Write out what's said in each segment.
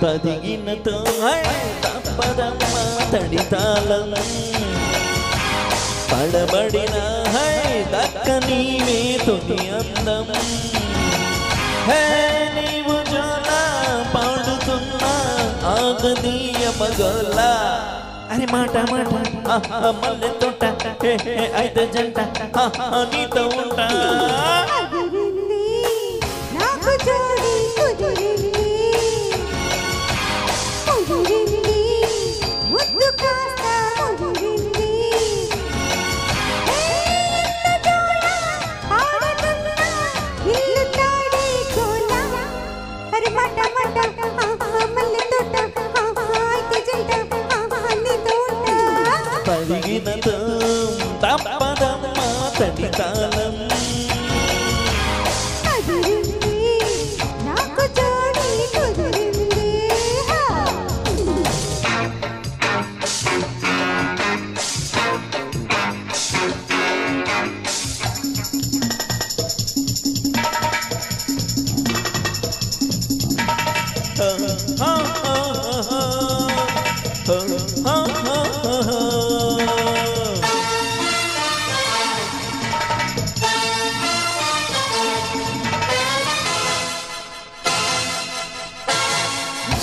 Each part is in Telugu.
తదిగినతో తప్పదమ్మ తడితాళం పడబడిన దక్కనీవే తొలి అందం నీవు జోలా పాడుతున్నా ఆగదీయ మగోలా అరే మాట మాట మల్లె తోట అయితే జంట నీతో ఉంటా పడిగినతో తప్పదమ్మ తడితాళం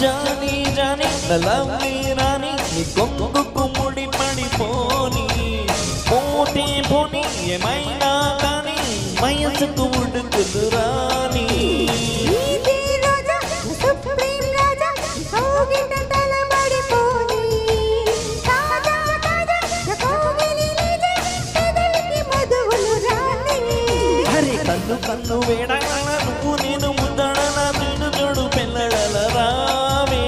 జాని జాని నలవి రాని నీ కొంగుకు ముడి పడిపోని పోతే పోని ఏమైనా కానీ వయసుకు ఉడుకులు రాని కన్ను కన్ను వేడాల నువ్వు నేను ముద్దడల నేను జోడు పెళ్ళడల రావే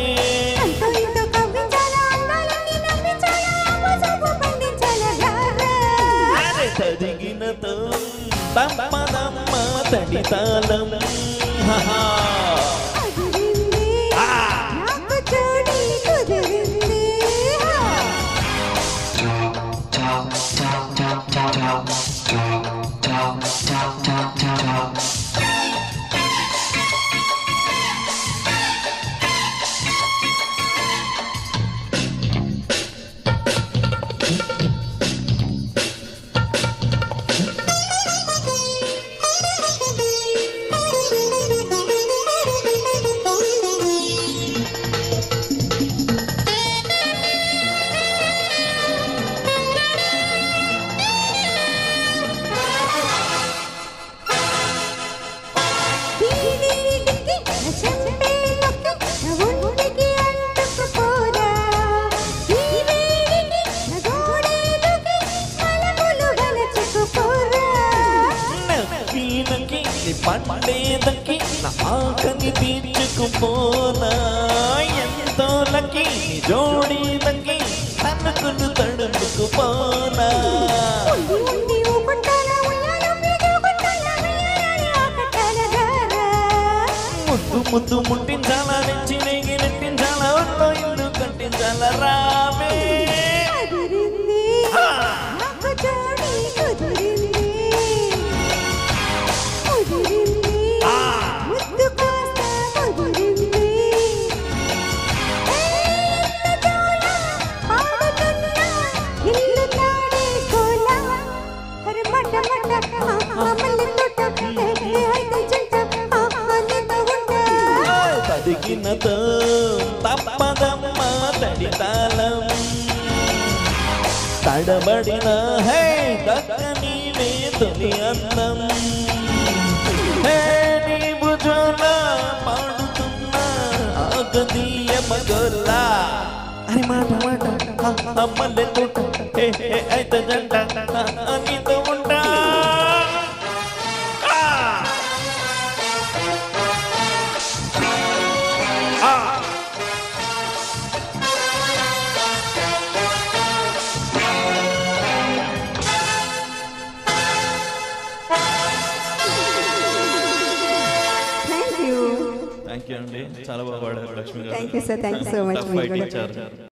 తదిగినతో తప్పదమ్మ తడితాళం పండేదకి నా ఆకని తీర్చుకుపోనా ఎంతో లకి జోడీదకి తనుకును తడుపుకుపోనా ముద్దు ముద్దు ముట్టించాలా నెచ్చి నెగి నెట్టించాలా ఒళ్ళో ఇల్లు కట్టించాలా రావే తదిగినతో తప్పదమ్మ తడితాళం తడబడిన దక్కనీవే తొలి అందం నీవు జోలా పాడుతున్నా ఆగదీయ మగోలా అరే మాట మాట మల్లె తోట అయితే జంట నీతో ఉంటా థ్యాంక్ యూ అండి చాలా బాగా పాడారు లక్ష్మి గారు. Thank you sir, thank you so much.